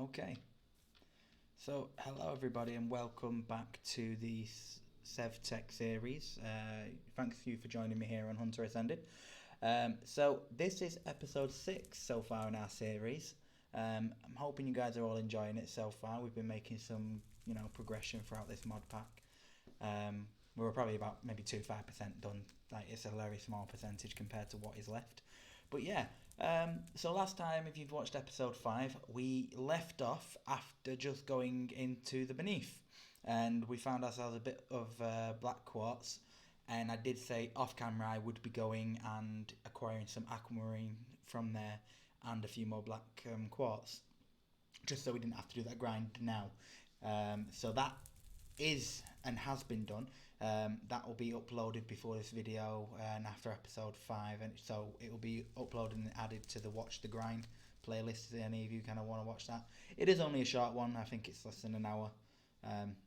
Okay, so hello everybody and welcome back to the sevtech series. Thanks you for joining me here on Hunter Ascended. So this is episode 6 so far in our series. I'm hoping you guys are all enjoying it so far. We've been making some, progression throughout this mod pack. We were probably about maybe 25% done. Like, it's a very small percentage compared to what is left. But yeah, so last time, if you've watched episode 5, we left off after just going into the Beneath. And we found ourselves a bit of black quartz. And I did say off camera I would be going and acquiring some aquamarine from there and a few more black quartz. Just so we didn't have to do that grind now. So that is and has been done. That will be uploaded before this video and after episode 5, and so it will be uploaded and added to the Watch the Grind playlist if any of you kind of want to watch that. It is only a short one. I think it's less than an hour.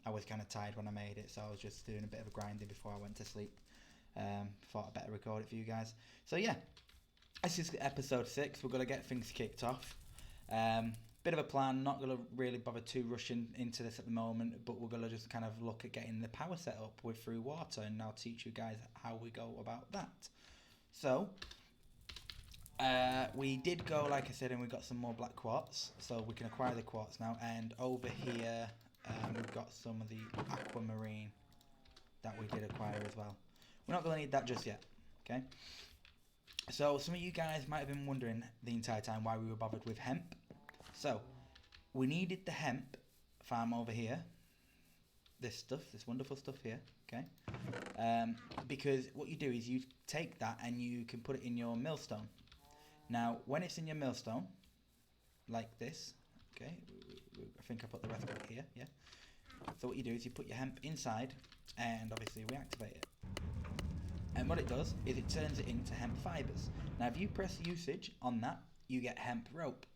I was kind of tired when I made it, so I was just doing a bit of a grinding before I went to sleep. Thought I'd better record it for you guys. So yeah, this is episode 6. We're going to get things kicked off. Bit of a plan, not going to really bother too rushing into this at the moment, but we're going to just kind of look at getting the power set up with through water, and I'll teach you guys how we go about that. So we did go, like I said, and we got some more black quartz, so we can acquire the quartz now. And over here we've got some of the aquamarine that we did acquire as well. We're not going to need that just yet, okay? So some of you guys might have been wondering the entire time why we were bothered with hemp. So, we needed the hemp farm over here, this wonderful stuff here, okay? Because what you do is you take that and you can put it in your millstone. Now, when it's in your millstone, like this, okay, I think I put the rest of it here, yeah? So what you do is you put your hemp inside and obviously we activate it. And what it does is it turns it into hemp fibres. Now, if you press usage on that, you get hemp rope.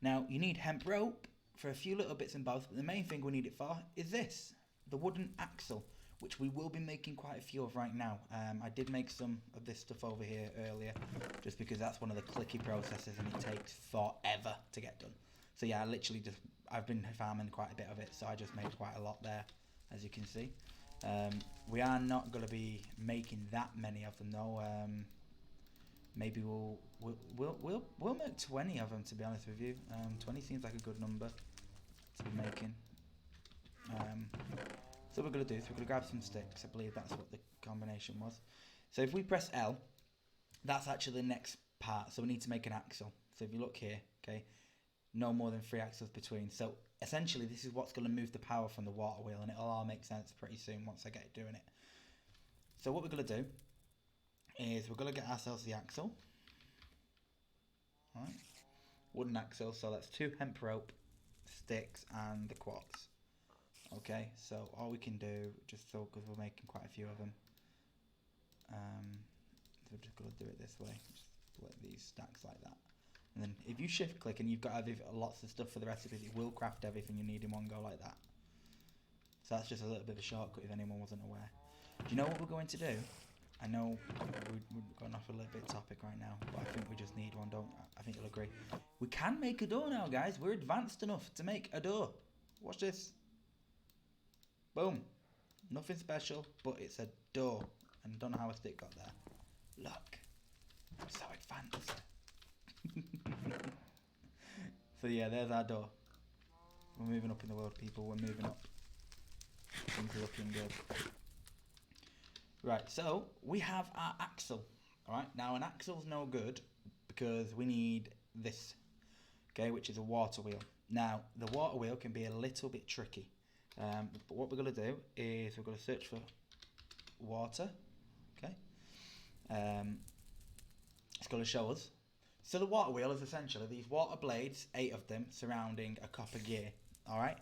Now, you need hemp rope for a few little bits and bobs, but the main thing we need it for is this, the wooden axle, which we will be making quite a few of right now. I did make some of this stuff over here earlier, just because that's one of the clicky processes and it takes forever to get done. So yeah, I've been farming quite a bit of it, so I just made quite a lot there, as you can see. We are not going to be making that many of them though. Maybe we'll make 20 of them, to be honest with you. 20 seems like a good number to be making. So what we're going to do is we're going to grab some sticks. I believe that's what the combination was. So if we press L, that's actually the next part. So we need to make an axle. So if you look here, okay, no more than 3 axles between. So essentially this is what's going to move the power from the water wheel, and it'll all make sense pretty soon once I get doing it. So what we're going to do is we're going to get ourselves the axle. All right. Wooden axle, so that's 2 hemp rope, sticks and the quartz. Okay, so all we can do, just so, because we're making quite a few of them, so we're just going to do it this way, just split these stacks like that. And then if you shift click and you've got lots of stuff for the recipes, it will craft everything you need in one go like that. So that's just a little bit of a shortcut if anyone wasn't aware. Do you know what we're going to do? I know we're going off a little bit topic right now, but I think we just need one, I think you'll agree. We can make a door now, guys. We're advanced enough to make a door. Watch this. Boom. Nothing special, but it's a door. And I don't know how a stick got there. Look. I'm so advanced. So yeah, there's our door. We're moving up in the world, people. We're moving up. Things are looking good. Right, so we have our axle. Alright, now an axle's no good because we need this, okay, which is a water wheel. Now, the water wheel can be a little bit tricky. But what we're going to do is we're going to search for water, okay. It's going to show us. So the water wheel is essentially these water blades, 8 of them, surrounding a copper gear, alright.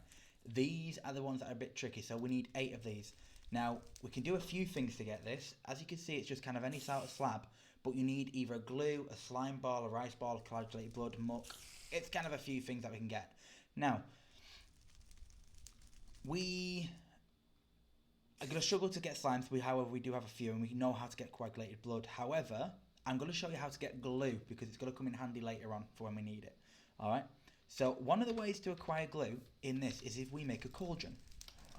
These are the ones that are a bit tricky, so we need 8 of these. Now, we can do a few things to get this. As you can see, it's just kind of any sort of slab, but you need either a glue, a slime ball, a rice ball, coagulated blood, muck. It's kind of a few things that we can get. Now, we are going to struggle to get slimes, however, we do have a few, and we know how to get coagulated blood. However, I'm going to show you how to get glue, because it's going to come in handy later on for when we need it. Alright? So one of the ways to acquire glue in this is if we make a cauldron.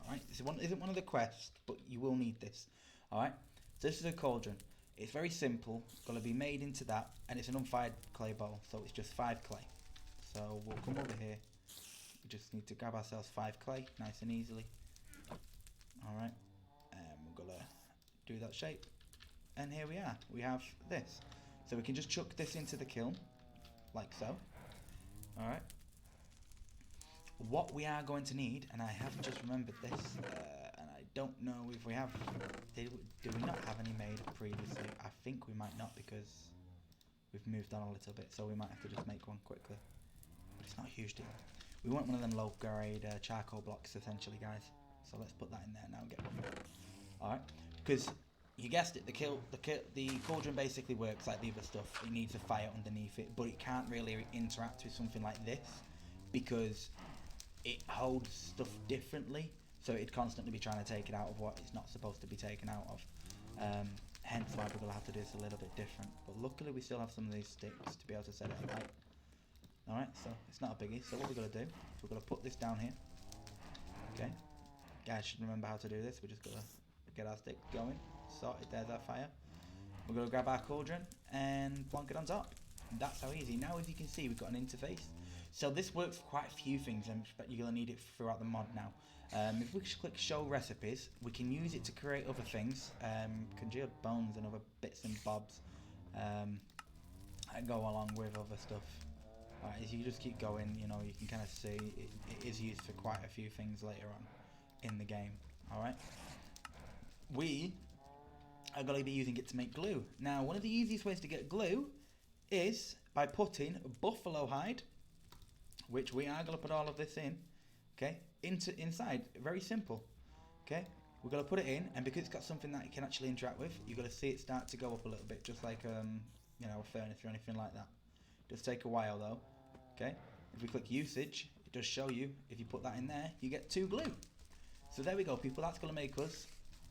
Alright, this isn't one of the quests, but you will need this. Alright, so this is a cauldron. It's very simple, got to be made into that, and it's an unfired clay bowl, so it's just 5 clay. So we'll come over here, we just need to grab ourselves 5 clay, nice and easily. Alright, and we're going to do that shape, and here we are, we have this. So we can just chuck this into the kiln, like so. Alright. What we are going to need, and I have just remembered this, and I don't know if we have, do we not have any made previously? I think we might not, because we've moved on a little bit, so we might have to just make one quickly. But it's not a huge deal. We want one of them low grade charcoal blocks essentially, guys. So let's put that in there now and get one. Alright, because you guessed it, the cauldron basically works like the other stuff. It needs a fire underneath it, but it can't really interact with something like this because it holds stuff differently, so it'd constantly be trying to take it out of what it's not supposed to be taken out of. Hence why we're going to have to do this a little bit different. But luckily we still have some of these sticks to be able to set it alight. Alright, so it's not a biggie. So what we're going to do, we're going to put this down here. Okay. Guys should remember how to do this. We're just going to get our stick going. Sorted, there's our fire. We're going to grab our cauldron and plonk it on top. That's how easy. Now as you can see, we've got an interface. So this works for quite a few things, and you're going to need it throughout the mod now. If we click show recipes, we can use it to create other things, congealed bones and other bits and bobs that go along with other stuff. As you just keep going, you know, you can kind of see it is used for quite a few things later on in the game. Alright, we are going to be using it to make glue. Now, one of the easiest ways to get glue is by putting buffalo hide, which we are going to put all of this in, okay, inside. Very simple. Okay, we're going to put it in, and because it's got something that you can actually interact with, you're going to see it start to go up a little bit, just like you know, a furnace or anything like that. It does take a while though. Okay, if we click usage, it does show you if you put that in there, you get 2 glue. So there we go, people. That's going to make us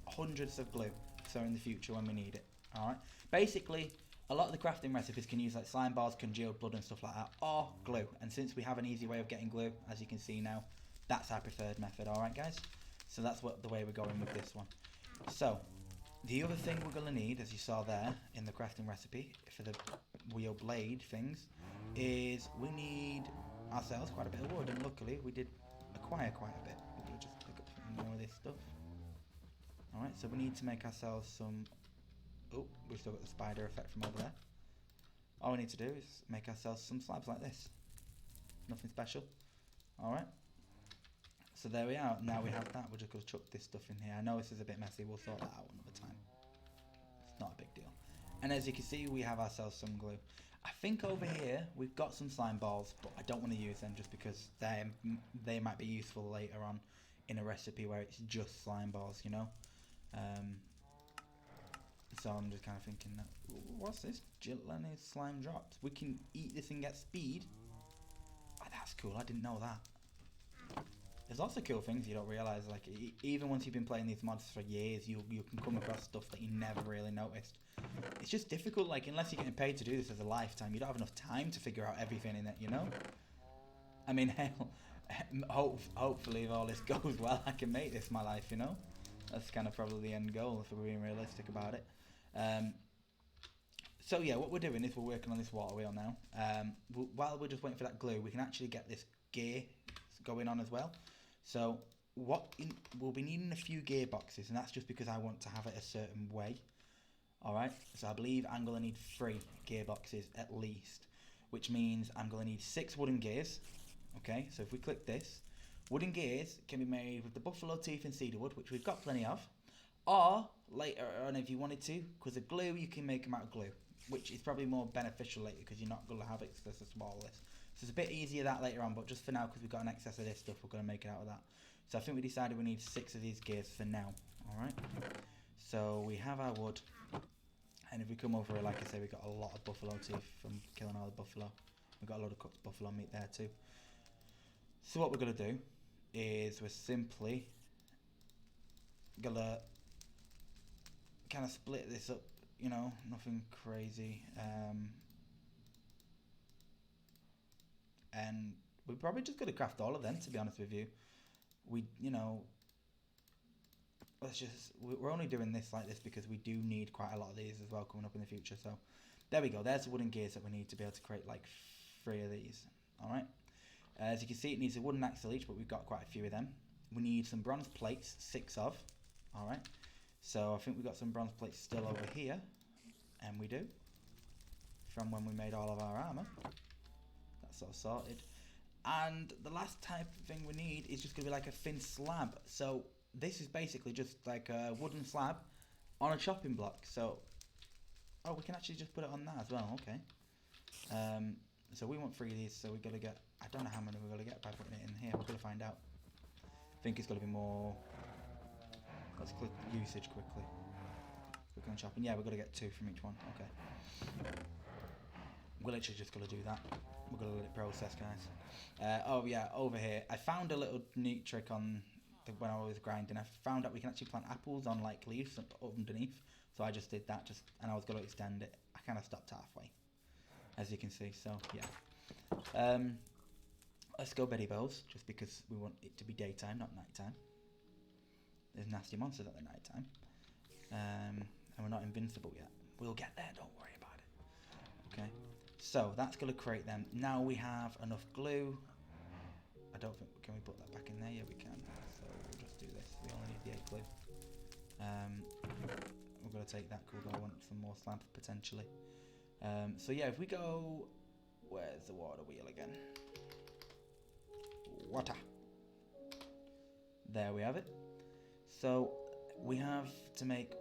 hundreds of glue, so in the future when we need it. All right, basically a lot of the crafting recipes can use like slime balls, congealed blood and stuff like that, or glue. And since we have an easy way of getting glue, as you can see now, that's our preferred method. Alright guys, so that's the way we're going with this one. So the other thing we're going to need, as you saw there in the crafting recipe for the wheel blade things, is we need ourselves quite a bit of wood, and luckily we did acquire quite a bit. We're going to just pick up some more of this stuff. Alright, so we need to make ourselves some... Oh, we've still got the spider effect from over there. All we need to do is make ourselves some slabs like this. Nothing special. Alright. So there we are. Now we have that. We're just going to chuck this stuff in here. I know this is a bit messy. We'll sort that out another time. It's not a big deal. And as you can see, we have ourselves some glue. I think over here we've got some slime balls, but I don't want to use them just because they might be useful later on in a recipe where it's just slime balls, you know. So I'm just kind of thinking, what's this? Gelatinous slime drops. We can eat this and get speed. Oh, that's cool. I didn't know that. There's lots of cool things you don't realise. Like even once you've been playing these mods for years, you can come across stuff that you never really noticed. It's just difficult. Like unless you're getting paid to do this as a lifetime, you don't have enough time to figure out everything in it. You know. I mean, hell, hopefully if all this goes well, I can make this my life. You know. That's kind of probably the end goal if we're being realistic about it. So yeah, what we're doing is we're working on this water wheel now. While we're just waiting for that glue, we can actually get this gear going on as well. So we'll be needing a few gearboxes, and that's just because I want to have it a certain way. Alright, so I believe I'm going to need 3 gearboxes at least, which means I'm going to need 6 wooden gears. Okay, so if we click this, wooden gears can be made with the buffalo teeth and cedar wood, which we've got plenty of. Or later on, if you wanted to, because of glue, you can make them out of glue, which is probably more beneficial later because you're not going to have access to small list. So it's a bit easier that later on, but just for now, because we've got an excess of this stuff, we're going to make it out of that. So I think we decided we need 6 of these gears for now. Alright, so we have our wood, and if we come over here, like I say, we've got a lot of buffalo teeth from killing all the buffalo. We've got a lot of cooked buffalo meat there too. So what we're going to do is we're simply going to kind of split this up, you know, nothing crazy, and We're probably just going to craft all of them, to be honest with you. We, you know, we're only doing this like this because we do need quite a lot of these as well coming up in the future. So there we go. There's the wooden gears that we need to be able to create like 3 of these. All right. As you can see, it needs a wooden axle each, but we've got quite a few of them. We need some bronze plates, 6 of. All right. So I think we've got some bronze plates still over here, and we do, from when we made all of our armor. That's all sorted. And the last type of thing we need is just going to be like a thin slab. So this is basically just like a wooden slab on a chopping block. So, oh, we can actually just put it on that as well. Okay. So we want 3 of these, so we've got to get, I don't know how many we're going to get by putting it in here. We're going to find out. I think it's going to be more. Let's click usage quickly. Click on chopping. Yeah, we're going to get 2 from each one. Okay. We're literally just going to do that. We're going to let it process, guys. Oh yeah, over here. I found a little neat trick on when I was grinding. I found out we can actually plant apples on like leaves underneath. So I just did that, and I was going to extend it. I kind of stopped halfway, as you can see. So yeah. Let's go Betty Bows, just because we want it to be daytime, not nighttime. There's nasty monsters at the night time. And we're not invincible yet. We'll get there, don't worry about it. Okay, so that's going to create them. Now we have enough glue. I don't think, can we put that back in there? Yeah, we can. So we'll just do this. We only need the 8 glue. We're going to take that, because we're going to want some more slabs potentially. So yeah, if we go, where's the water wheel again? Water. There we have it. So we have to make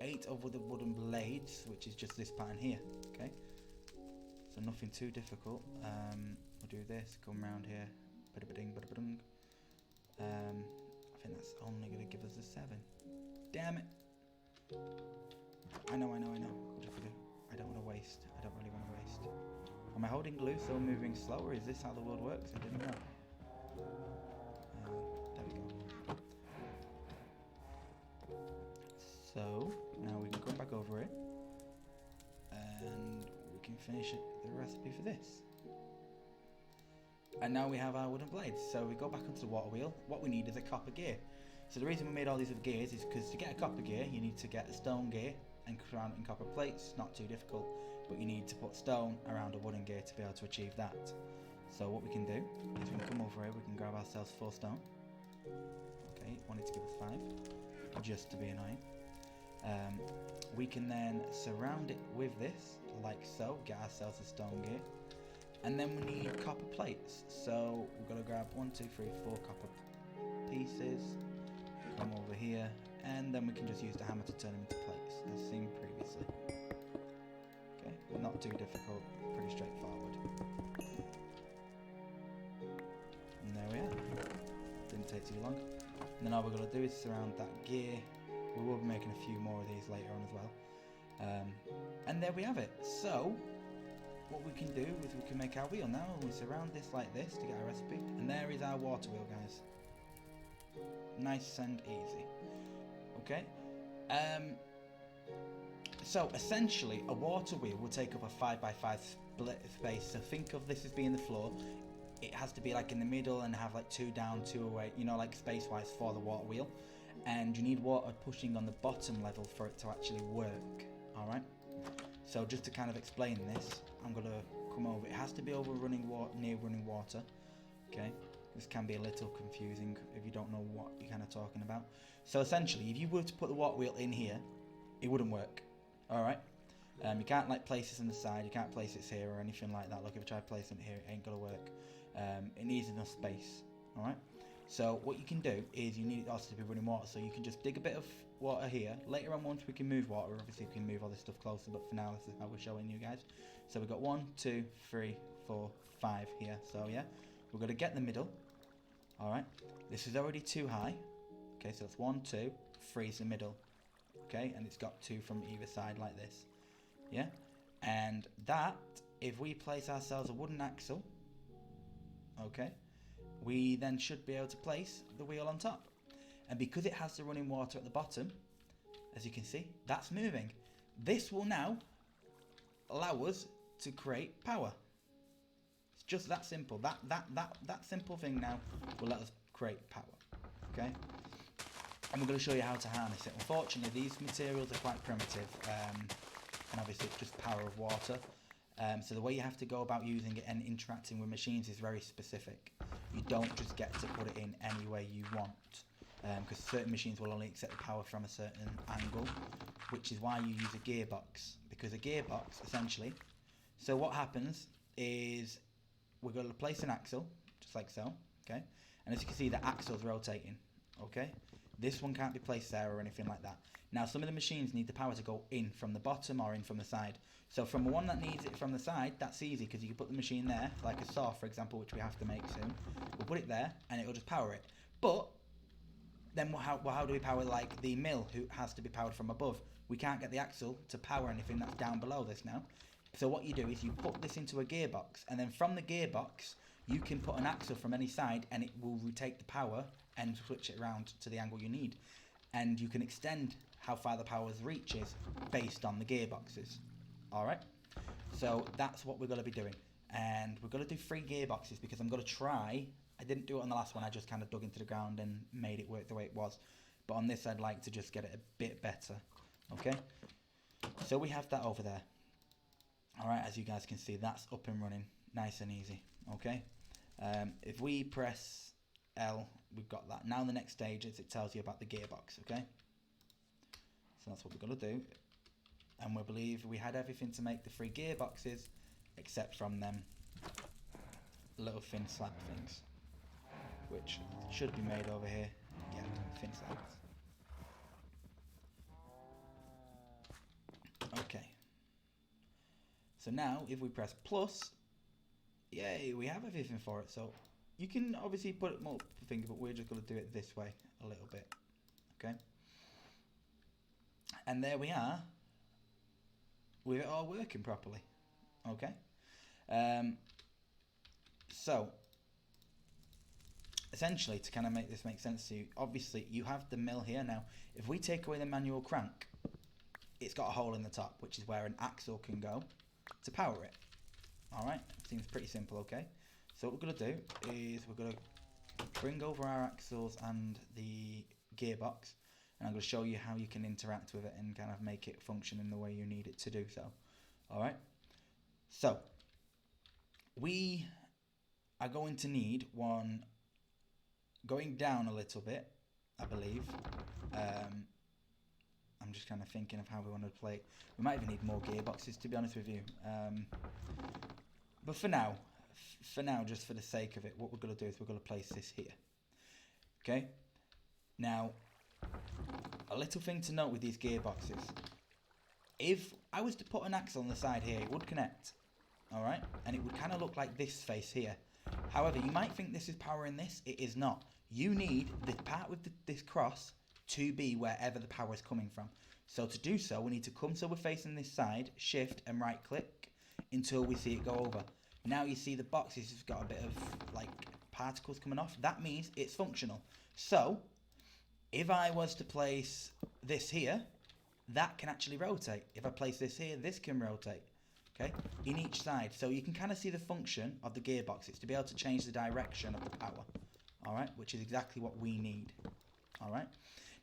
8 of the wooden blades, which is just this pattern here. Okay, so nothing too difficult. We'll do this, come around here, bada-ba-ding, bada-ba-dung. I think that's only going to give us a 7. Damn it. I know. What do I do? I don't want to waste. I don't really want to waste. Am I holding glue so moving slow, or is this how the world works? I didn't know. There we go. So now we can come back over it, and we can finish the recipe for this. And now we have our wooden blades. So we go back onto the water wheel. What we need is a copper gear. So the reason we made all these with gears is because to get a copper gear, you need to get a stone gear and crown it in copper plates. Not too difficult, but you need to put stone around a wooden gear to be able to achieve that. So what we can do is we can come over here, we can grab ourselves 4 stone. Okay, wanted to give us 5, just to be annoying. We can then surround it with this, like so, get ourselves a stone gear. And then we need copper plates. So we've got to grab 1, 2, 3, 4 copper pieces. Come over here, and then we can just use the hammer to turn them into plates, as seen previously. Okay, not too difficult, pretty straightforward. And there we are. Didn't take too long. And then all we're going to do is surround that gear. We will be making a few more of these later on as well. And there we have it. So what we can do is we can make our wheel now. We surround this like this to get our recipe, and there is our water wheel, guys. Nice and easy. Okay. So essentially, a water wheel will take up a 5x5 split space. So think of this as being the floor. It has to be like in the middle and have like 2 down, 2 away. You know, like space-wise for the water wheel. And you need water pushing on the bottom level for it to actually work. All right. So just to kind of explain this, I'm gonna come over. It has to be over running water, near running water. Okay. This can be a little confusing if you don't know what you're kind of talking about. So essentially, if you were to put the water wheel in here, it wouldn't work. All right. You can't like place this on the side. You can't place it here or anything like that. Look, if I try placing it here, it ain't gonna work. It needs enough space. All right. So what you can do is you need it also to be running water. So you can just dig a bit of water here. Later on, once we can move water, obviously we can move all this stuff closer. But for now, this is how we're showing you guys. So we've got 1, 2, 3, 4, 5 here. So yeah, we're gonna get the middle. All right. This is already too high. Okay, so it's 1, 2, 3 is the middle. Okay, and it's got 2 from either side like this. Yeah, and that, if we place ourselves a wooden axle, okay, we then should be able to place the wheel on top. And because it has the running water at the bottom, as you can see, that's moving. This will now allow us to create power. It's just that simple. That simple thing now will let us create power. Okay? And we're going to show you how to harness it. Unfortunately, these materials are quite primitive, and obviously it's just power of water. So the way you have to go about using it and interacting with machines is very specific. You don't just get to put it in any way you want, because certain machines will only accept the power from a certain angle, which is why you use a gearbox. Because a gearbox, essentially, so what happens is we're going to place an axle, just like so, okay? And as you can see, the axle's rotating, okay? This one can't be placed there or anything like that. Now, some of the machines need the power to go in from the bottom or in from the side. So from the one that needs it from the side, that's easy because you can put the machine there, like a saw, for example, which we have to make soon. We'll put it there and it'll just power it. But then how do we power like the mill, who has to be powered from above? We can't get the axle to power anything that's down below this now. So what you do is you put this into a gearbox, and then from the gearbox, you can put an axle from any side and it will retake the power and switch it around to the angle you need. And you can extend how far the power reaches based on the gearboxes. Alright? So that's what we're going to be doing. And we're going to do 3 gearboxes because I'm going to try. I didn't do it on the last one, I just kind of dug into the ground and made it work the way it was. But on this I'd like to just get it a bit better. Okay? So we have that over there. Alright, as you guys can see, that's up and running. Nice and easy. Okay? If we press L, we've got that. Now the next stage is it tells you about the gearbox, okay? So that's what we're going to do. And we believe we had everything to make the 3 gearboxes, except from them little thin slab things, which should be made over here. Yeah, thin slabs. Okay. So now, if we press plus, yay, we have everything for it. So you can obviously put it multiple things, but we're just going to do it this way a little bit. Okay. And there we are, with it all working properly. Okay. So essentially, to kind of make this make sense to you, obviously you have the mill here. Now, if we take away the manual crank, it's got a hole in the top, which is where an axle can go to power it. Alright, seems pretty simple, okay? So what we're going to do is we're going to bring over our axles and the gearbox, and I'm going to show you how you can interact with it and kind of make it function in the way you need it to do so. Alright, so we are going to need one going down a little bit, I believe. I'm just kind of thinking of how we want to play it. We might even need more gearboxes, to be honest with you. But for now, just for the sake of it, what we're going to do is we're going to place this here. Okay? Now, a little thing to note with these gearboxes. If I was to put an axle on the side here, it would connect. Alright? And it would kind of look like this face here. However, you might think this is powering this. It is not. You need the part with this cross to be wherever the power is coming from. So to do so, we need to come so we're facing this side, shift and right click until we see it go over. Now you see the boxes have got a bit of like particles coming off. That means it's functional. So if I was to place this here, that can actually rotate. If I place this here, this can rotate. Okay, in each side. So you can kind of see the function of the gearbox. It's to be able to change the direction of the power. Alright, which is exactly what we need. Alright.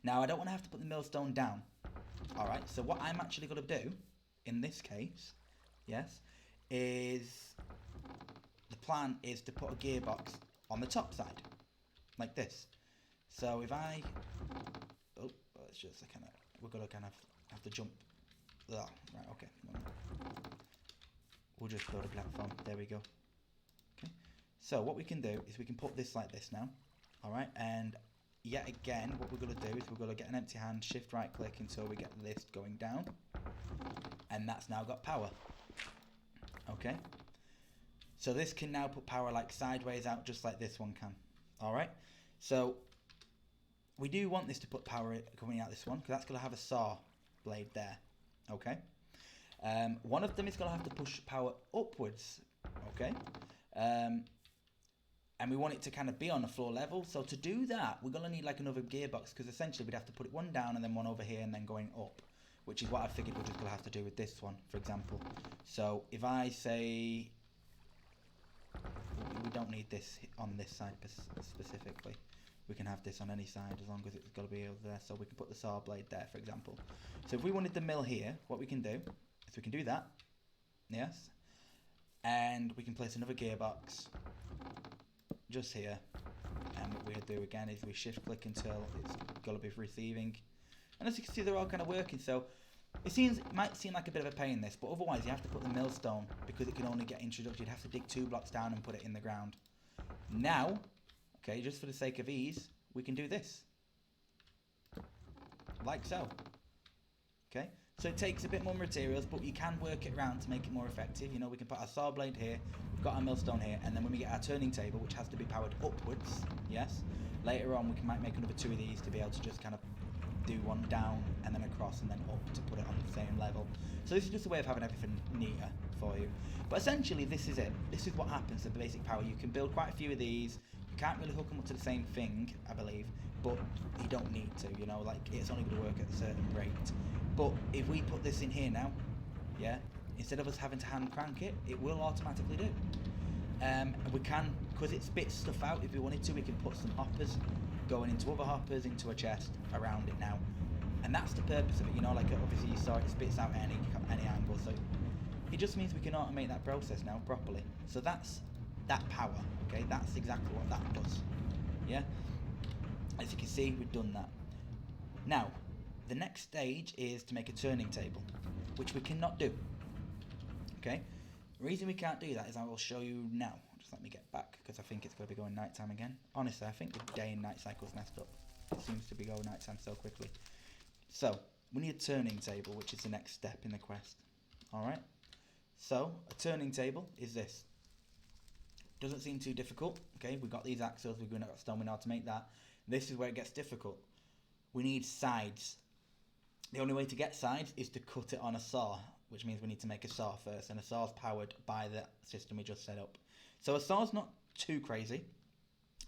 Now, I don't want to have to put the millstone down. Alright, so what I'm actually going to do, in this case, yes, is the plan is to put a gearbox on the top side, like this. So if I, it's just a kind of, we're going to kind of have to jump. Oh, right, okay. We'll just build a platform. There we go. Okay. So what we can do is we can put this like this now. Alright, and yet again, what we're going to do is we're going to get an empty hand, shift right click until we get this going down. And that's now got power. Okay. So this can now put power like sideways out, just like this one can. Alright. So we do want this to put power coming out this one, because that's going to have a saw blade there. Okay. One of them is going to have to push power upwards. Okay. And we want it to kind of be on the floor level. So to do that, we're going to need like another gearbox, because essentially we'd have to put it one down and then one over here and then going up, which is what I figured we're just going to have to do with this one, for example. So if I say don't need this on this side specifically. We can have this on any side as long as it's got to be over there. So we can put the saw blade there, for example. So if we wanted the mill here, what we can do is we can do that. Yes. And we can place another gearbox just here. And what we'll do again is we shift click until it's got to be receiving. And as you can see, they're all kind of working. So it might seem like a bit of a pain this, but otherwise you have to put the millstone because it can only get introduced. You'd have to dig 2 blocks down and put it in the ground. Now, okay, just for the sake of ease, we can do this. Like so. Okay, so it takes a bit more materials, but you can work it around to make it more effective. You know, we can put our saw blade here, we've got our millstone here, and then when we get our turning table, which has to be powered upwards, yes, later on we might make another 2 of these to be able to just kind of do one down and then across and then up to put it on the same level. So this is just a way of having everything neater for you. But essentially this is it. This is what happens to the basic power. You can build quite a few of these. You can't really hook them up to the same thing, I believe, but you don't need to, you know, like it's only going to work at a certain rate. But if we put this in here now, yeah, instead of us having to hand crank it, it will automatically do. We can, because it spits stuff out, if we wanted to, we can put some hoppers going into other hoppers, into a chest, around it now. And that's the purpose of it, you know, like obviously you saw it spits out any angle, so it just means we can automate that process now properly. So that's that power, okay, that's exactly what that does, yeah? As you can see, we've done that. Now, the next stage is to make a turning table, which we cannot do, okay? The reason we can't do that is I will show you now. Just let me get back, because I think it's going to be going nighttime again. Honestly, I think the day and night cycle's messed up. It seems to be going nighttime so quickly. So, we need a turning table, which is the next step in the quest. Alright? So, a turning table is this. Doesn't seem too difficult, okay? We've got these axles, we've got stone, we know how to make that. This is where it gets difficult. We need sides. The only way to get sides is to cut it on a saw, which means we need to make a saw first, and a saw's powered by the system we just set up. So a saw's not too crazy,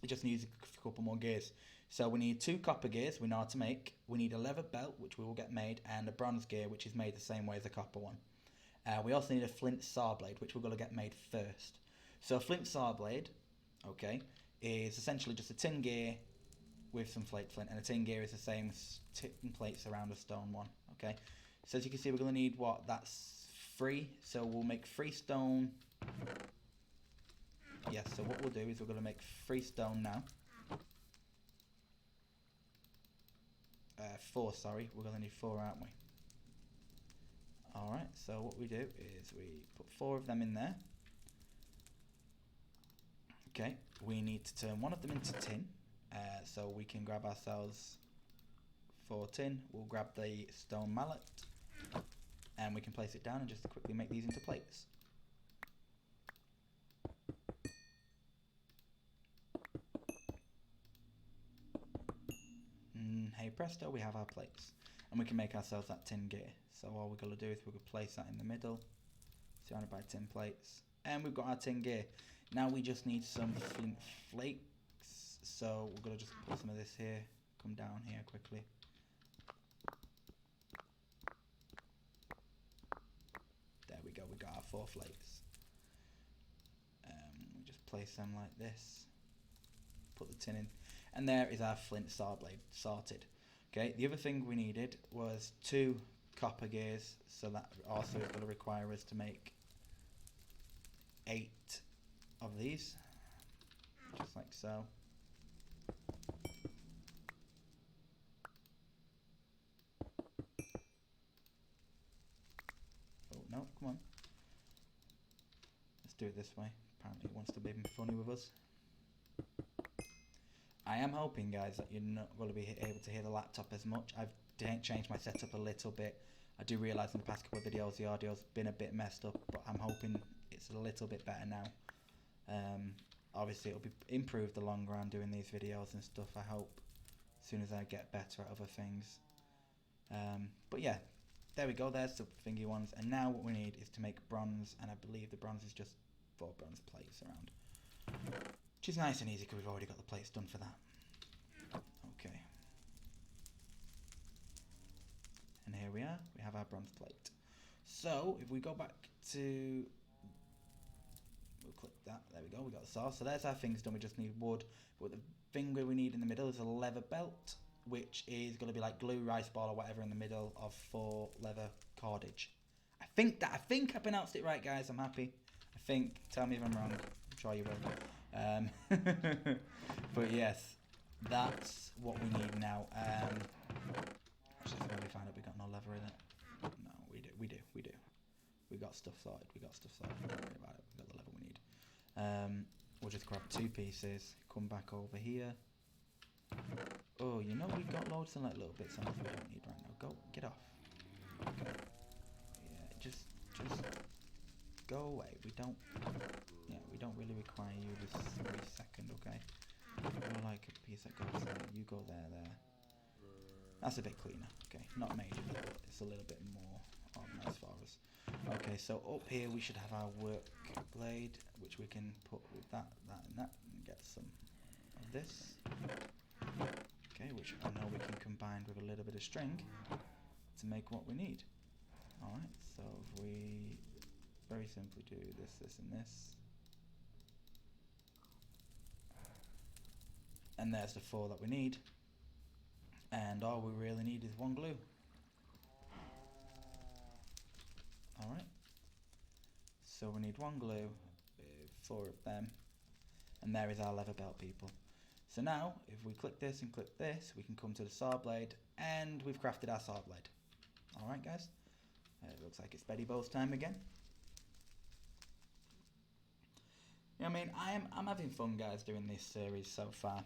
it just needs a couple more gears. So we need 2 copper gears we know how to make, we need a leather belt, which we will get made, and a bronze gear, which is made the same way as a copper one. We also need a flint saw blade, which we're going to get made first. So a flint saw blade, okay, is essentially just a tin gear with some flint, and a tin gear is the same as tin plates around a stone one, okay? So as you can see, we're going to need what? That's 3, so we'll make 3 stone. Yes, so what we'll do is we're going to make 3 stone now. 4, sorry, we're going to need 4, aren't we? Alright, so what we do is we put 4 of them in there. Okay, we need to turn one of them into tin. So we can grab ourselves 4 tin, we'll grab the stone mallet, and we can place it down and just quickly make these into plates. Hey presto, we have our plates. And we can make ourselves that tin gear. So all we're going to do is we're going to place that in the middle, surrounded by tin plates. And we've got our tin gear. Now we just need some flint flakes. So we're going to just put some of this here, come down here quickly. There we go, we got our 4 flakes. We just place them like this. Put the tin in. And there is our flint saw blade sorted. Okay, the other thing we needed was 2 copper gears, so that also is going to require us to make 8 of these, just like so. Oh no, come on. Let's do it this way. Apparently it wants to be funny with us. I am hoping, guys, that you're not going to be able to hear the laptop as much. I've changed my setup a little bit. I do realise in the past couple of videos the audio's been a bit messed up, but I'm hoping it's a little bit better now. Obviously it'll be improved the longer I'm doing these videos and stuff, I hope, as soon as I get better at other things. But yeah, there we go, there's the thingy ones. And now what we need is to make bronze, and I believe the bronze is just 4 bronze plates around. Which is nice and easy because we've already got the plates done for that. Okay. And here we are, we have our bronze plate. So, if we go back to... We'll click that. There we go, we got the saw. So there's our things done, we just need wood. But the thing we need in the middle is a leather belt, which is going to be like glue, rice ball or whatever in the middle of 4 leather cordage. I think I pronounced it right, guys. I'm happy. I think. Tell me if I'm wrong. I'm sure you will. But yes, that's what we need now. Actually, I think we find out we got no leather in it. No, we do. We got stuff sorted. Don't worry about it. We got the leather we need. We'll just grab 2 pieces. Come back over here. Oh, you know we've got loads of like little bits on us we don't need right now. Go, get off. Okay. Yeah, just go away. We don't really require you this second, okay? You're like a piece that goes there. You go there. That's a bit cleaner. Okay, not major, but it's a little bit more organised for us. Okay, so up here we should have our work blade, which we can put with that, and get some of this. Okay, which I know we can combine with a little bit of string to make what we need. Alright, so if we very simply do this, and this. And there's the 4 that we need. And all we really need is 1 glue. Alright. So we need 1 glue, 4 of them. And there is our leather belt, people. So now, if we click this and click this, we can come to the saw blade, and we've crafted our saw blade. Alright, guys? It looks like it's Betty Bo's time again. Yeah, I mean, I'm having fun, guys, doing this series so far.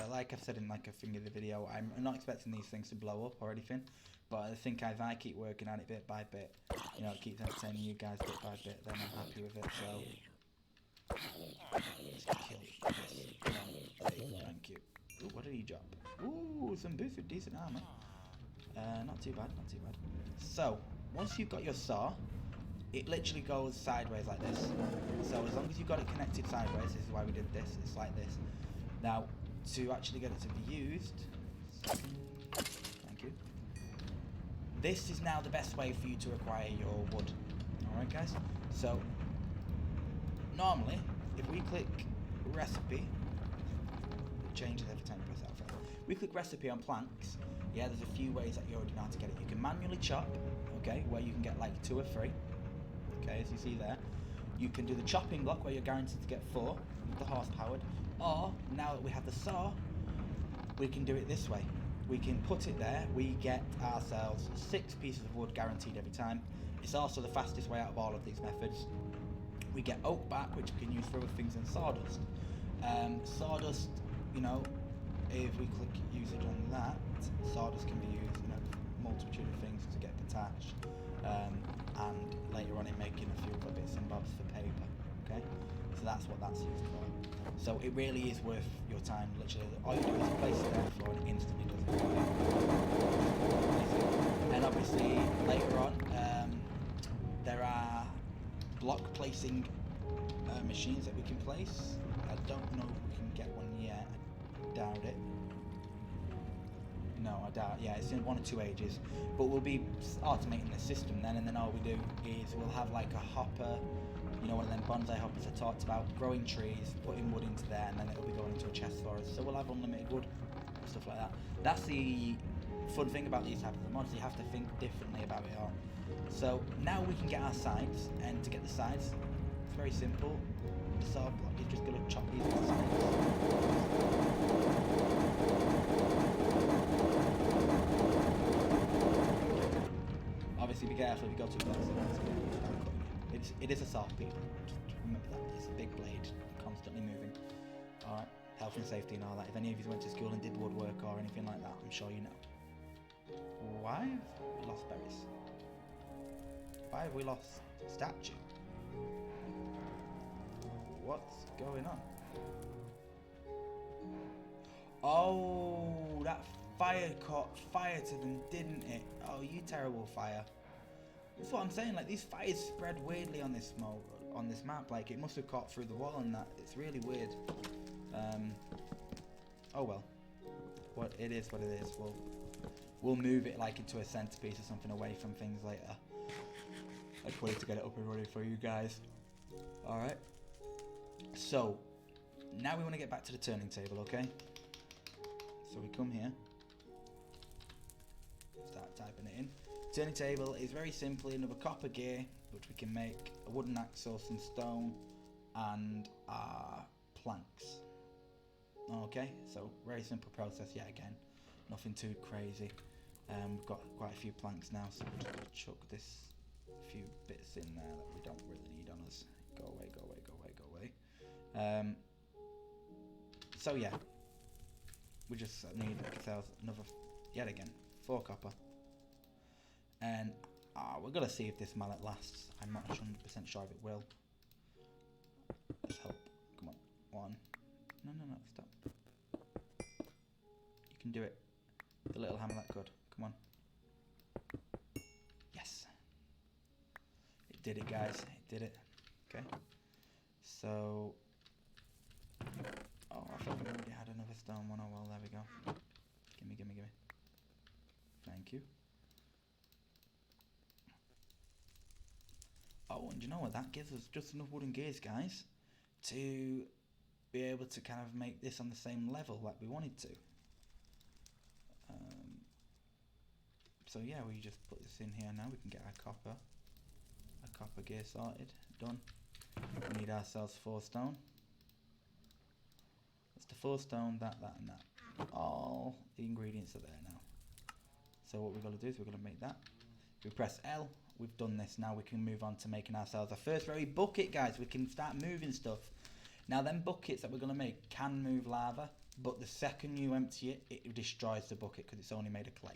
Like I've said in like a thing of the video, I'm not expecting these things to blow up or anything, but I think if I keep working on it bit by bit, you know, it keeps entertaining you guys bit by bit, then I'm happy with it. So let's kill this. Thank you. Ooh, what did he drop? Ooh, some decent armor. Not too bad. So once you've got your saw, it literally goes sideways like this. So as long as you've got it connected sideways, this is why we did this, it's like this. Now, to actually get it to be used, thank you, this is now the best way for you to acquire your wood. Alright, guys? So, normally, if we click recipe, it changes every time you press that. We click recipe on planks, yeah, there's a few ways that you already know how to get it. You can manually chop, okay, where you can get like 2 or 3. Okay, as you see there, you can do the chopping block where you're guaranteed to get 4 with the horse powered, or now that we have the saw, we can do it this way. We can put it there, we get ourselves 6 pieces of wood guaranteed every time. It's also the fastest way out of all of these methods. We get oak back, which we can use for other things, and sawdust. Sawdust, you know, if we click usage on that, sawdust can be used in a multitude of things to get attached. And later on in making a few other bits and bobs for paper, okay? So that's what that's used for. So it really is worth your time, literally. All you do is place it there on the floor and it instantly does it. And obviously, later on, there are block placing machines that we can place. I don't know if we can get one yet, I doubt it. No, I doubt. Yeah, it's in 1 or 2 ages. But we'll be automating the system then, and then all we do is we'll have like a hopper, you know, one of them bonsai hoppers I talked about, growing trees, putting wood into there, and then it'll be going into a chest for us. So we'll have unlimited wood and stuff like that. That's the fun thing about these types of mods. You have to think differently about it all. So now we can get our sides, and to get the sides, it's very simple. The saw block is just going to chop these sides. Obviously, be careful if you go too close. It is a saw, people. Just remember that. It's a big blade, constantly moving. Alright, health and safety and all that. If any of you went to school and did woodwork or anything like that, I'm sure you know. Why have we lost berries? Why have we lost statue? What's going on? Oh, that fire caught fire to them, didn't it? Oh, you terrible fire. That's what I'm saying, like, these fires spread weirdly on this map, like, it must have caught through the wall and that. It's really weird. Oh well. It is what it is. We'll move it, like, into a centerpiece or something away from things later. I just wanted to get it up and running for you guys. Alright. So, now we want to get back to the turning table, okay? So we come here. Start typing it in. Turning table is very simply another copper gear, which we can make a wooden axle, some stone, and planks. Okay, so very simple process yet again. Nothing too crazy. We've got quite a few planks now, so we're just going to chuck this few bits in there that we don't really need on us. Go away, go away, go away, go away. So yeah, we just need ourselves another, yet again, 4 copper. And we're going to see if this mallet lasts. I'm not 100% sure if it will. Let's hope. Come on. 1. No, stop. You can do it. The little hammer that could. Come on. Yes. It did it, guys. It did it. Okay. So... Oh, I thought we already had another stone one. Oh, well, there we go. Gimme, gimme, gimme. Thank you. Oh, and you know what? That gives us just enough wooden gears, guys, to be able to kind of make this on the same level like we wanted to. So yeah, we just put this in here now. We can get our copper gear sorted, done. We need ourselves 4 stone. That's the 4 stone, that, and that. All the ingredients are there now. So what we've got to do is we're going to make that. If we press L, we've done this. Now we can move on to making ourselves our first very bucket, guys. We can start moving stuff. Now them buckets that we're going to make can move lava, but the second you empty it, it destroys the bucket because it's only made of clay.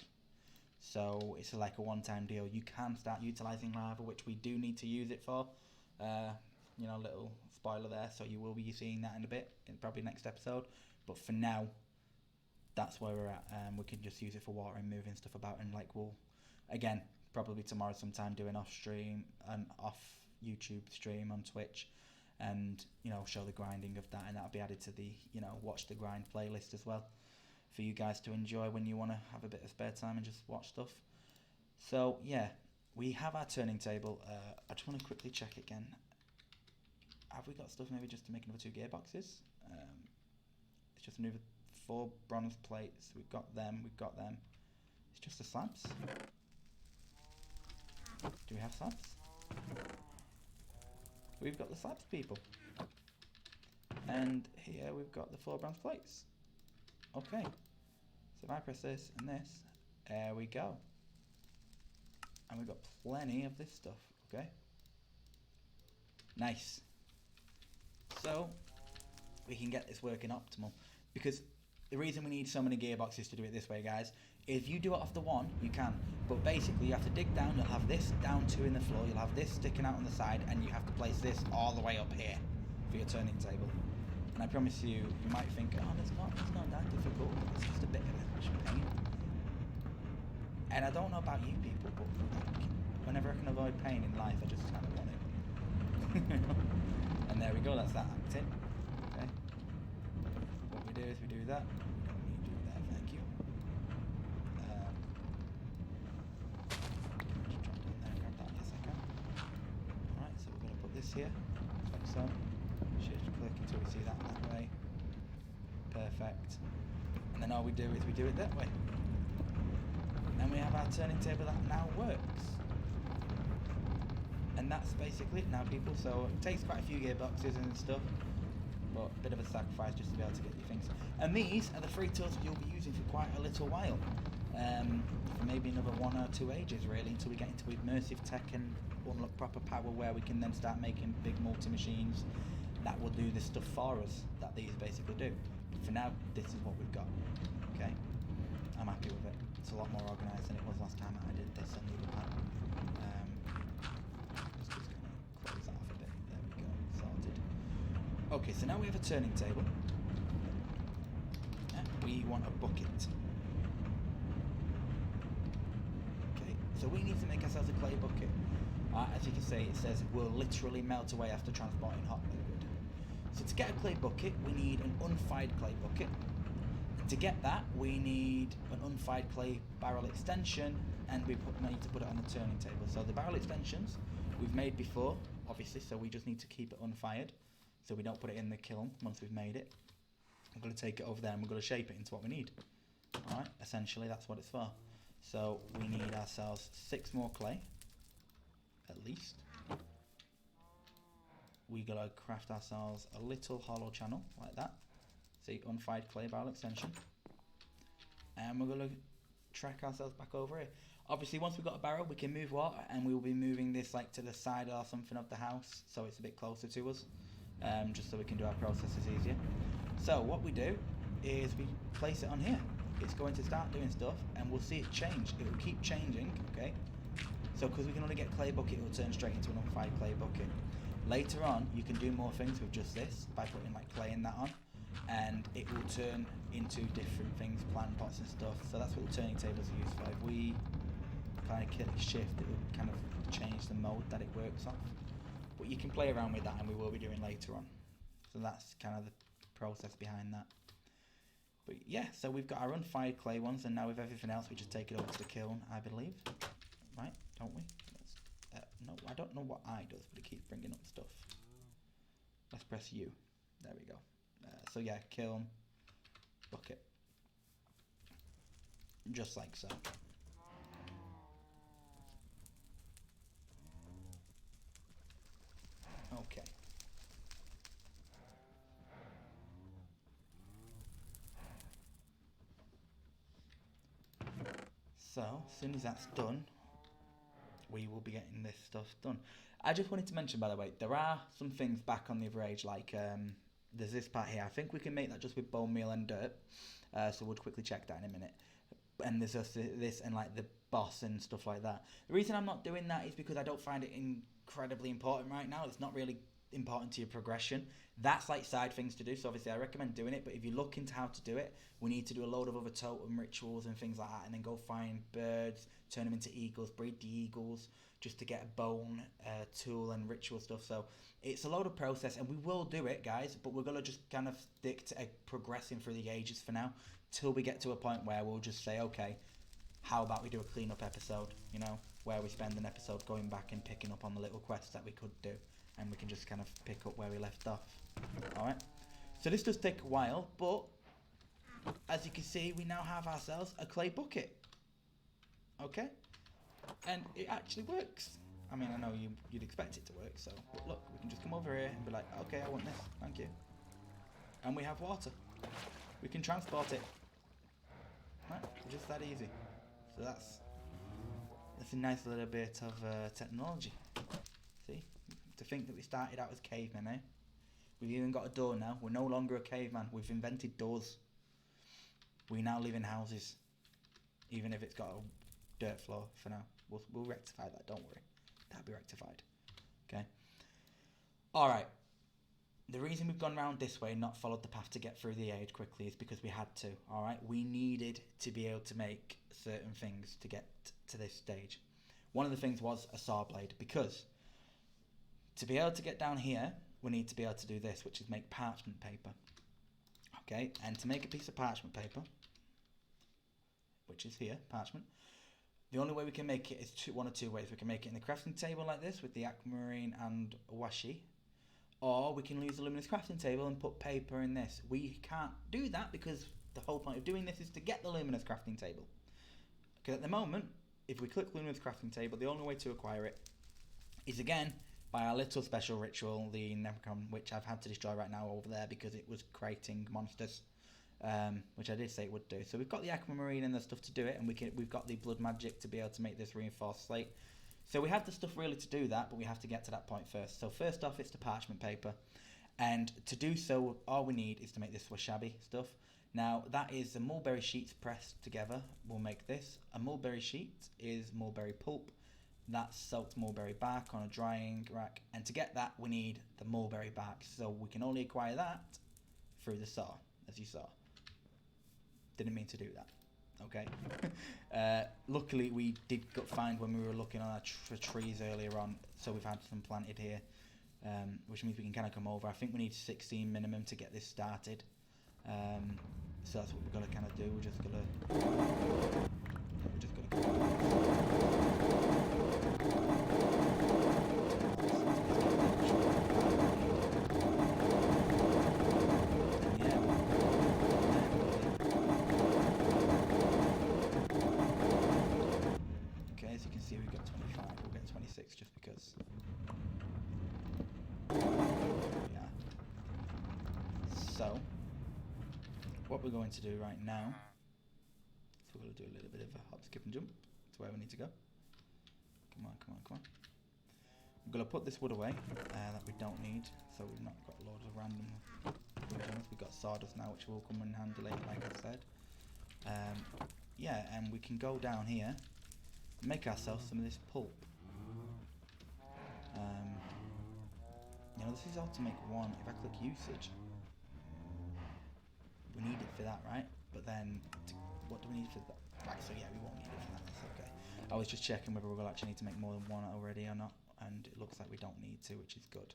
So it's like a one-time deal. You can start utilising lava, which we do need to use it for. You know, little spoiler there, so you will be seeing that in a bit, in probably next episode. But for now, that's where we're at. We can just use it for water and moving stuff about, and like we'll, again, probably tomorrow sometime do an off stream, an off YouTube stream on Twitch, and you know, show the grinding of that, and that'll be added to the, you know, watch the grind playlist as well, for you guys to enjoy when you want to have a bit of spare time and just watch stuff. So yeah, we have our turning table. I just want to quickly check again. Have we got stuff maybe just to make another 2 gearboxes? It's just another 4 bronze plates. We've got them. It's just the slabs. Do we have slabs? We've got the slabs, people. And here we've got the 4 bronze plates. Okay. So if I press this and this, there we go. And we've got plenty of this stuff, okay? Nice. So, we can get this working optimal. Because the reason we need so many gearboxes to do it this way, guys, if you do it off the one, you can. But basically, you have to dig down, you'll have this down 2 in the floor, you'll have this sticking out on the side, and you have to place this all the way up here for your turning table. And I promise you, you might think, oh, it's not that difficult. It's just a bit of a pain. And I don't know about you people, but like, whenever I can avoid pain in life, I just kind of want it. And there we go, that's that acting. Okay. What we do is we do that. We don't need to do that, thank you. Just drop down there and grab that, yes I can. Alright, so we're going to put this here, like so. Shift click until we see that way. Perfect. And then all we do is we do it that way. And then we have our turning table that now works. And that's basically it now, people. So it takes quite a few gearboxes and stuff, but a bit of a sacrifice just to be able to get your things. And these are the 3 tools that you'll be using for quite a little while. For maybe another 1 or 2 ages, really, until we get into immersive tech and unlock proper power, where we can then start making big multi-machines that will do the stuff for us that these basically do. But for now, this is what we've got. Okay, I'm happy with it. It's a lot more organised than it was last time I did this on the other pad. Let's just kind of close that off a bit. There we go, sorted. Okay, so now we have a turning table. We want a bucket. Okay, so we need to make ourselves a clay bucket. As you can see, it says it will literally melt away after transporting hot liquid. So to get a clay bucket, we need an unfired clay bucket. To get that, we need an unfired clay barrel extension, and we need to put it on the turning table. So the barrel extensions we've made before, obviously, so we just need to keep it unfired, so we don't put it in the kiln once we've made it. I'm going to take it over there and we're going to shape it into what we need. Alright, essentially that's what it's for. So we need ourselves 6 more clay, at least. We got to craft ourselves a little hollow channel, like that. See, unfired clay barrel extension. And we're going to track ourselves back over here. Obviously, once we've got a barrel, we can move water, and we will be moving this like to the side or something of the house, so it's a bit closer to us, just so we can do our processes easier. So what we do is we place it on here. It's going to start doing stuff, and we'll see it change. It will keep changing, okay? So because we can only get clay bucket, it will turn straight into an unfired clay bucket. Later on, you can do more things with just this by putting like clay in that on, and it will turn into different things, plant pots and stuff. So that's what the turning tables are used for. If we kind of click shift, it will kind of change the mode that it works off. But you can play around with that, and we will be doing later on. So that's kind of the process behind that. But yeah, so we've got our unfired clay ones, and now with everything else, we just take it over to the kiln, I believe. Right, don't we? No, I don't know what I does, but it keeps bringing up stuff. Let's press U. There we go. So yeah, kiln, bucket. Just like so. Okay. So, as soon as that's done, we will be getting this stuff done. I just wanted to mention, by the way, there are some things back on the other age, like there's this part here. I think we can make that just with bone meal and dirt, so we'll quickly check that in a minute. And there's just this and like the boss and stuff like that. The reason I'm not doing that is because I don't find it incredibly important right now. It's not really important to your progression. That's like side things to do, so obviously I recommend doing it, but if you look into how to do it, we need to do a load of other totem rituals and things like that, and then go find birds, turn them into eagles, breed the eagles, just to get a bone, tool and ritual stuff. So it's a load of process, and we will do it, guys, but we're going to just kind of stick to progressing through the ages for now, till we get to a point where we'll just say, okay, how about we do a clean-up episode, you know, where we spend an episode going back and picking up on the little quests that we could do, and we can just kind of pick up where we left off. Alright, so this does take a while, but as you can see, we now have ourselves a clay bucket. Okay, and it actually works. I mean, I know you'd expect it to work, so but look, we can just come over here and be like, okay, I want this, thank you. And we have water. We can transport it. Right, just that easy. So that's a nice little bit of technology. See, to think that we started out as cavemen, eh? We've even got a door now. We're no longer a caveman. We've invented doors. We now live in houses, even if it's got a dirt floor for now. We'll rectify that, don't worry. That'll be rectified. Okay. Alright. The reason we've gone round this way and not followed the path to get through the age quickly is because we had to, alright? We needed to be able to make certain things to get to this stage. One of the things was a saw blade, because to be able to get down here, we need to be able to do this, which is make parchment paper. Okay, and to make a piece of parchment paper, which is here, parchment, the only way we can make it is one of two ways. We can make it in the crafting table like this with the aquamarine and washi, or we can use the luminous crafting table and put paper in this. We can't do that because the whole point of doing this is to get the luminous crafting table. Because at the moment, if we click luminous crafting table, the only way to acquire it is again by our little special ritual, the Necron, which I've had to destroy right now over there because it was creating monsters, which I did say it would do. So we've got the aquamarine and the stuff to do it, and we've got the blood magic to be able to make this reinforced slate. So we have the stuff really to do that, but we have to get to that point first. So first off, it's the parchment paper, and to do so, all we need is to make this washabi stuff. Now that is the mulberry sheets pressed together. We'll make this. A mulberry sheet is mulberry pulp. That's soaked mulberry bark on a drying rack, and to get that we need the mulberry bark, so we can only acquire that through the saw, as you saw. Didn't mean to do that, okay? Luckily we did find when we were looking on our trees earlier on, so we've had some planted here, which means we can kind of come over. I think we need 16 minimum to get this started, so that's what we're going to kind of do. We're just going to what we're going to do right now, so we're going to do a little bit of a hop, skip and jump to where we need to go. Come on, come on, come on. I'm going to put this wood away that we don't need, so we've not got loads of random things. We've got sawdust now, which will come in handy later, like I said. Yeah, and we can go down here and make ourselves some of this pulp. You know, this is all to make one. If I click usage, we need it for that, right? But then, what do we need for that? Right, so yeah, we won't need it for that, that's okay. I was just checking whether we'll actually need to make more than one already or not, and it looks like we don't need to, which is good.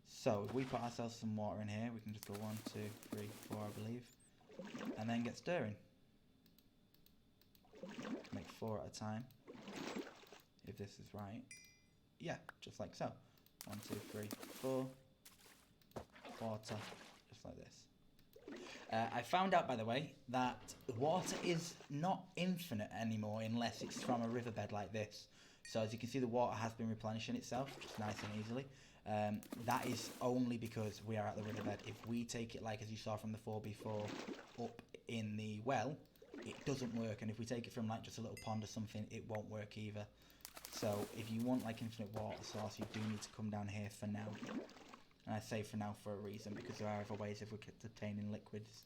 So, if we put ourselves some water in here, we can just go 1, 2, 3, 4, I believe, and then get stirring. Make 4 at a time, if this is right. Yeah, just like so. 1, 2, 3, 4. Water, just like this. I found out, by the way, that water is not infinite anymore unless it's from a riverbed like this. So as you can see, the water has been replenishing itself just nice and easily. That is only because we are at the riverbed. If we take it, like as you saw from the 4x4 up in the well, it doesn't work. And if we take it from like just a little pond or something, it won't work either. So if you want like infinite water source, you do need to come down here for now. And I say for now for a reason, because there are other ways of obtaining liquids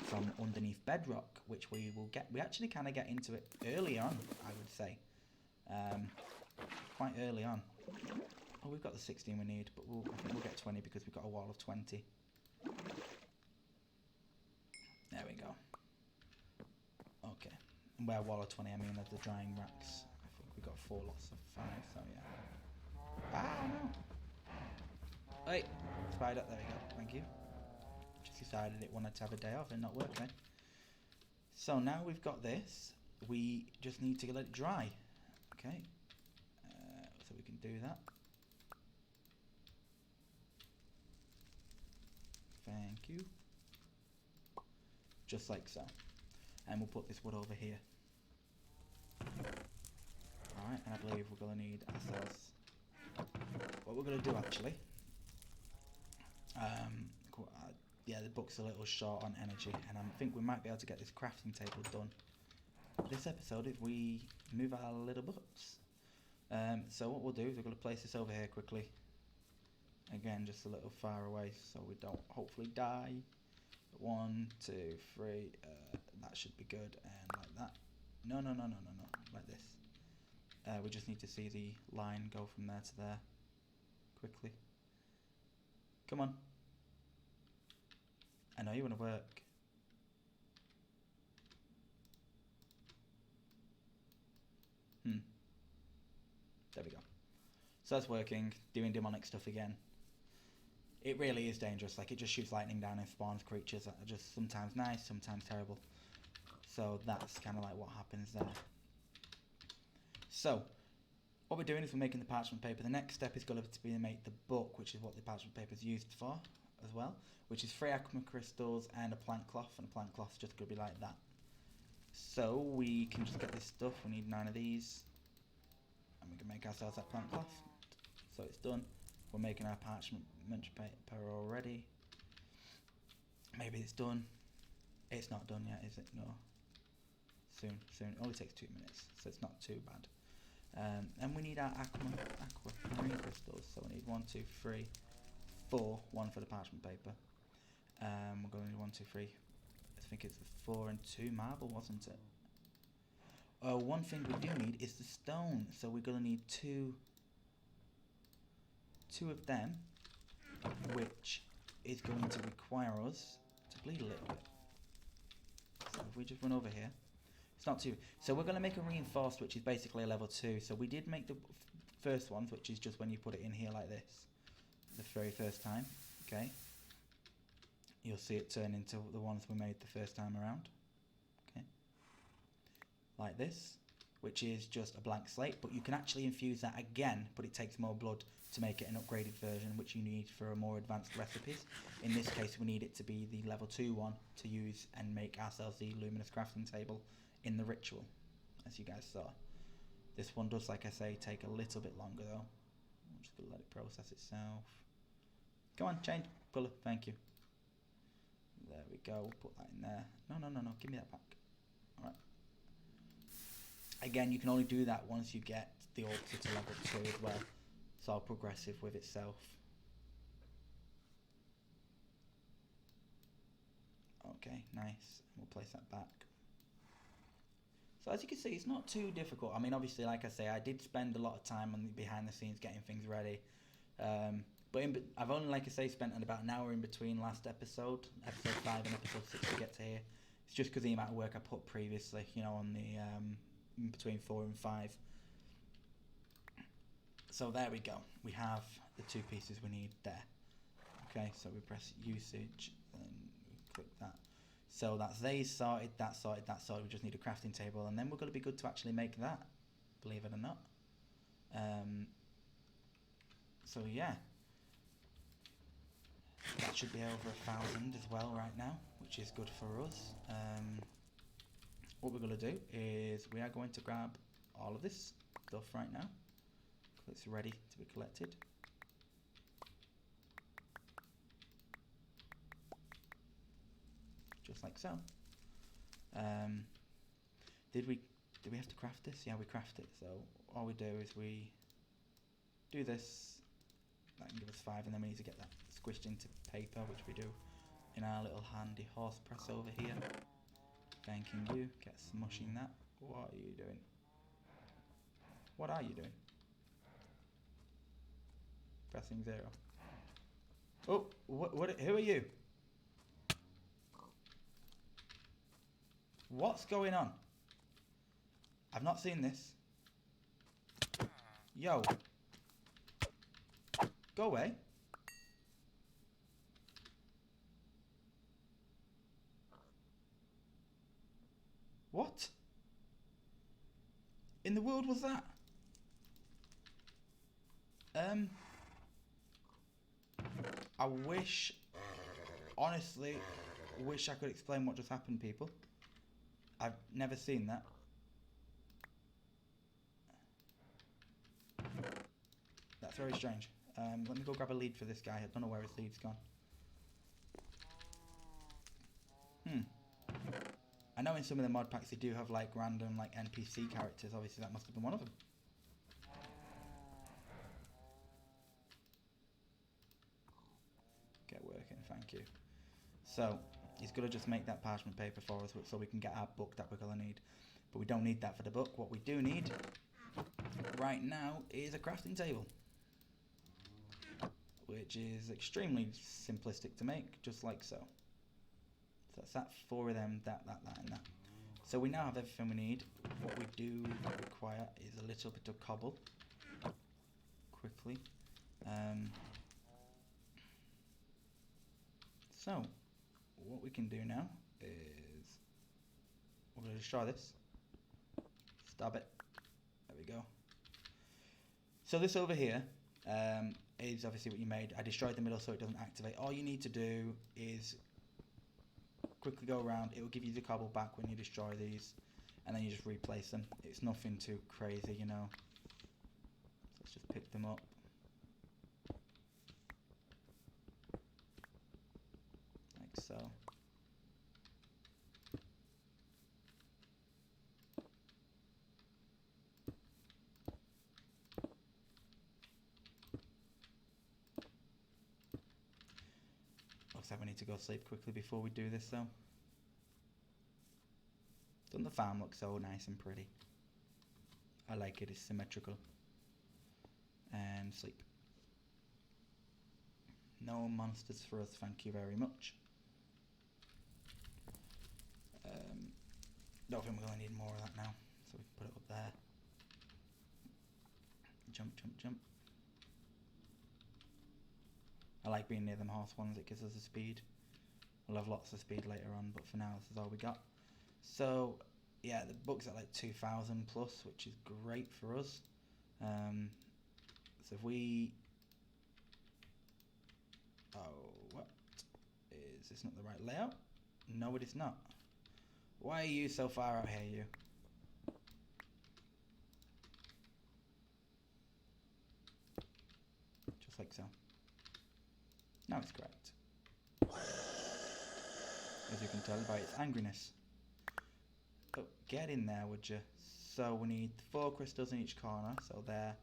from underneath bedrock, which we will get. We actually kind of get into it early on, I would say. Quite early on. Oh, we've got the 16 we need, but I think we'll get 20 because we've got a wall of 20. There we go. Okay. And by a wall of 20, I mean of the drying racks. I think we've got 4 lots of 5, so yeah. Ah, no. Hey, spider, there we go, thank you. Just decided it wanted to have a day off and not work then. So now we've got this, we just need to let it dry. Okay, so we can do that. Thank you. Just like so. And we'll put this wood over here. Alright, and I believe we're going to need ourselves, what we're going to do actually, yeah, the book's a little short on energy, and I think we might be able to get this crafting table done this episode if we move our little butts. So what we'll do is we're going to place this over here quickly. Again, just a little far away so we don't hopefully die. 1, 2, 3, that should be good, and like that. No, like this. We just need to see the line go from there to there quickly. Come on. I know you want to work. There we go. So that's working, doing demonic stuff again. It really is dangerous, like it just shoots lightning down and spawns creatures that are just sometimes nice, sometimes terrible. So that's kind of like what happens there. So, what we're doing is we're making the parchment paper. The next step is going to be to make the book, which is what the parchment paper is used for as well, which is 3 aqua crystals and a plank cloth, and a plank cloth's just going to be like that. So we can just get this stuff, we need 9 of these, and we can make ourselves that plank cloth. So it's done. We're making our parchment paper already. Maybe it's done. It's not done yet, is it? No. Soon. It only takes 2 minutes, so it's not too bad. And we need our aquamarine crystals. So we need 1, 2, 3, 4. 1 for the parchment paper. We're going to need 1, 2, 3. I think it's 4 and 2 marble, wasn't it? Oh, one thing we do need is the stone. So we're going to need two of them, which is going to require us to bleed a little bit. So if we just run over here, it's not too. So we're going to make a reinforced, which is basically a level 2. So we did make the first ones, which is just when you put it in here like this, the very first time. Okay. You'll see it turn into the ones we made the first time around. Okay. Like this, which is just a blank slate, but you can actually infuse that again, but it takes more blood to make it an upgraded version, which you need for a more advanced recipes. In this case, we need it to be the level 2 one to use and make ourselves the luminous crafting table in the ritual, as you guys saw. This one does, like I say, take a little bit longer though. I'm just gonna let it process itself. Come on, change colour, thank you. There we go. Put that in there. No, no, no, no. Give me that back. All right. Again, you can only do that once you get the altar to level 2 as well. It's all progressive with itself. Okay, nice. We'll place that back. So as you can see, it's not too difficult. I mean, obviously, like I say, I did spend a lot of time on the behind the scenes getting things ready. But I've only, like I say, spent about an hour in between last episode 5 and episode 6 to get to here. It's just because of the amount of work I put previously, you know, on the in between 4 and 5. So there we go. We have the 2 pieces we need there. Okay, so we press usage and we click that. So that's these sorted, that sorted, that sorted. We just need a crafting table, and then we're going to be good to actually make that, believe it or not. So yeah, that should be over 1,000 as well right now, which is good for us. What we're going to do is we are going to grab all of this stuff right now. It's ready to be collected. Just like so. Did we have to craft this? Yeah, we craft it. So all we do is we do this. That can give us 5, and then we need to get that squished into paper, which we do in our little handy horse press over here. Thanking you. Get smushing that. What are you doing? What are you doing? Pressing 0. Oh, what? Who are you? What's going on? I've not seen this. Yo. Go away. What in the world was that? I wish, honestly, wish I could explain what just happened, people. I've never seen that. That's very strange. Let me go grab a lead for this guy. I don't know where his lead's gone. I know in some of the mod packs they do have like random like NPC characters. Obviously that must have been one of them. Get working, thank you. So he's going to just make that parchment paper for us so we can get our book that we're going to need. But we don't need that for the book. What we do need right now is a crafting table, which is extremely simplistic to make, just like so. So that's that, 4 of them, that, and that. So we now have everything we need. What we do require is a little bit of cobble. Quickly. So, what we can do now is we're going to destroy this. Stab it. There we go. So this over here is obviously what you made. I destroyed the middle so it doesn't activate. All you need to do is quickly go around. It will give you the cobble back when you destroy these, and then you just replace them. It's nothing too crazy, you know. So let's just pick them up. Like so. Looks like we need to go sleep quickly before we do this though. Doesn't the farm look so nice and pretty? I like it, it's symmetrical. And sleep. No monsters for us, thank you very much. Don't think we're going to need more of that now, so we can put it up there. Jump, jump, jump. I like being near them horse ones, it gives us a speed. We'll have lots of speed later on, but for now this is all we got. So yeah, the book's at like 2,000 plus, which is great for us. So if we... Oh, what? Is this not the right layout? No, it is not. Why are you so far out here, you? Just like so. Now it's correct. as you can tell by its angriness. Oh, get in there, would you? So we need 4 crystals in each corner. So there.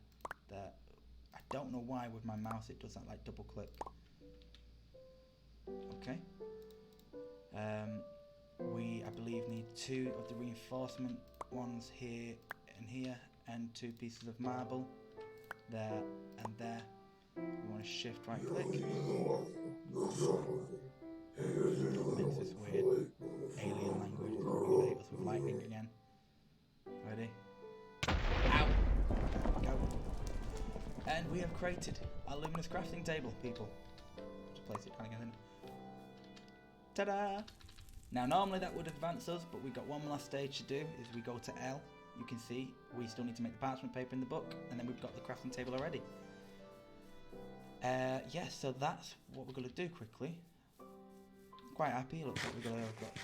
I don't know why with my mouse it does that like double click. Okay. We, I believe, need 2 of the reinforcement ones here and here, and 2 pieces of marble there and there. We want to shift right click. Makes this weird alien language. It's probably gonna hit us with lightning again. Ready? Ow! Go. And we have created our luminous crafting table, people. Just place it down again. Ta-da! Now normally that would advance us, but we've got one last stage to do, is we go to L. You can see we still need to make the parchment paper in the book, and then we've got the crafting table already. Yeah, so that's what we're going to do quickly. Quite happy, it looks like we're going to get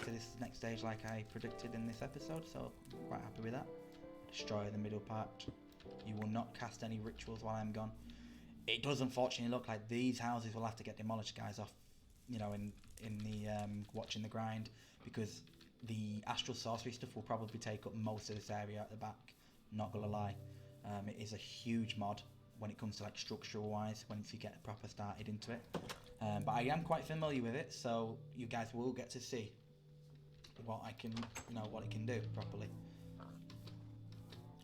to this next stage like I predicted in this episode, so I'm quite happy with that. Destroy the middle part. You will not cast any rituals while I'm gone. It does unfortunately look like these houses will have to get demolished, guys, off, you know, in the watching the grind, because the astral sorcery stuff will probably take up most of this area at the back, not gonna lie. It is a huge mod when it comes to like structural wise, once you get proper started into it, but I am quite familiar with it, so you guys will get to see what I can, you know, what it can do properly.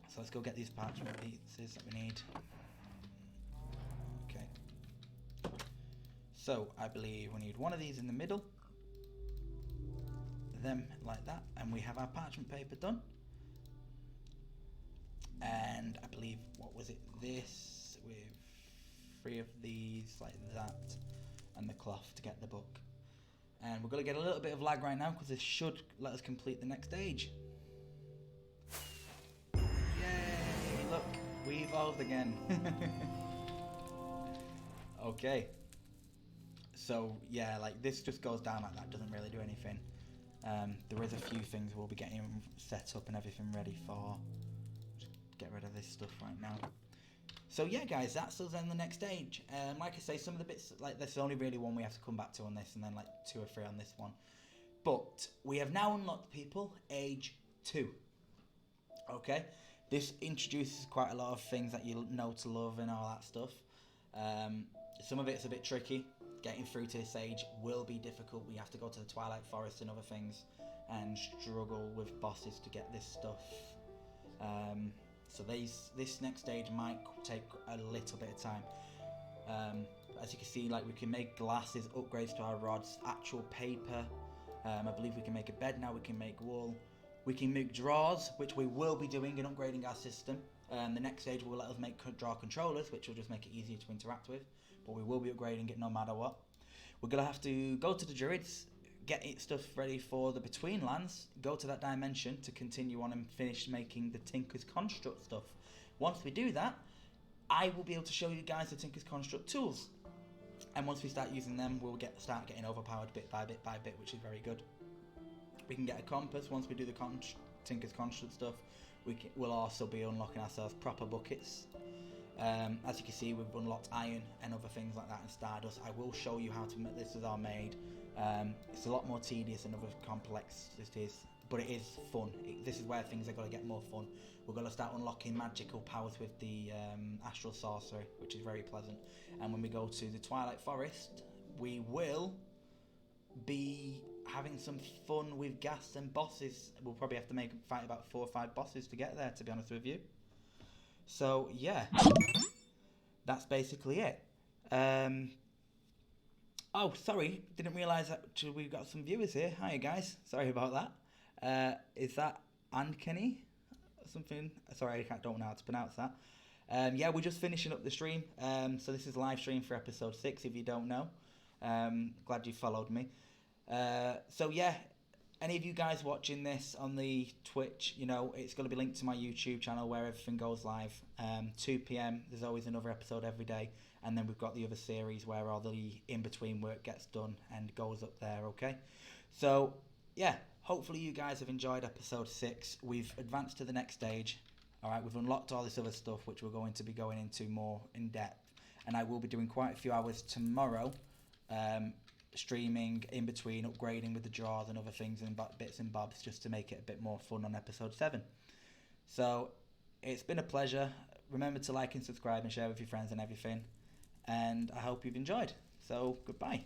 So let's go get these parchment pieces that we need. Okay, so I believe we need one of these in the middle, them like that, and we have our parchment paper done. And I believe, what was it, this with 3 of these like that, and the cloth to get the book. And we're going to get a little bit of lag right now because this should let us complete the next stage. Yay, look, we evolved again. Okay, so yeah, like this just goes down like that, doesn't really do anything. There is a few things we'll be getting set up and everything ready for. Just get rid of this stuff right now. So yeah, guys, that's us in the next stage. Like I say, some of the bits, like there's only really one we have to come back to on this, and then like 2 or 3 on this one. But we have now unlocked, people, age 2. Okay, this introduces quite a lot of things that you know to love and all that stuff. Some of it's a bit tricky. Getting through to this age will be difficult. We have to go to the Twilight Forest and other things and struggle with bosses to get this stuff. So this next stage might take a little bit of time. As you can see, like we can make glasses, upgrades to our rods, actual paper. I believe we can make a bed now, we can make wool. We can make drawers, which we will be doing and upgrading our system. The next stage will let us make drawer controllers, which will just make it easier to interact with. But we will be upgrading it no matter what. We're going to have to go to the Druids, get stuff ready for the Between Lands, go to that dimension to continue on and finish making the Tinker's Construct stuff. Once we do that, I will be able to show you guys the Tinker's Construct tools. And once we start using them, we'll start getting overpowered bit by bit by bit, which is very good. We can get a compass once we do the Tinker's Construct stuff. We'll also be unlocking ourselves proper buckets. As you can see, we've unlocked iron and other things like that and Stardust. I will show you how to make this are made. It's a lot more tedious and other complex it is, but it is fun. This is where things are going to get more fun. We're going to start unlocking magical powers with the astral sorcery, which is very pleasant. And when we go to the Twilight Forest, we will be having some fun with gas and bosses. We'll probably have to fight about 4 or 5 bosses to get there, to be honest with you. So yeah, that's basically it. Oh, sorry, didn't realise that we've got some viewers here. Hi guys, sorry about that. Is that Uncanny or something? Sorry, I don't know how to pronounce that. Yeah, we're just finishing up the stream. So this is live stream for episode 6, if you don't know. Glad you followed me. So yeah, any of you guys watching this on the Twitch, you know, it's going to be linked to my YouTube channel where everything goes live. 2 p.m, there's always another episode every day. And then we've got the other series where all the in-between work gets done and goes up there, okay? So, yeah, hopefully you guys have enjoyed episode 6. We've advanced to the next stage. All right, we've unlocked all this other stuff, which we're going to be going into more in depth. And I will be doing quite a few hours tomorrow streaming in between, upgrading with the jaws and other things and bits and bobs just to make it a bit more fun on episode 7. So it's been a pleasure. Remember to like and subscribe and share with your friends and everything. And I hope you've enjoyed. So goodbye.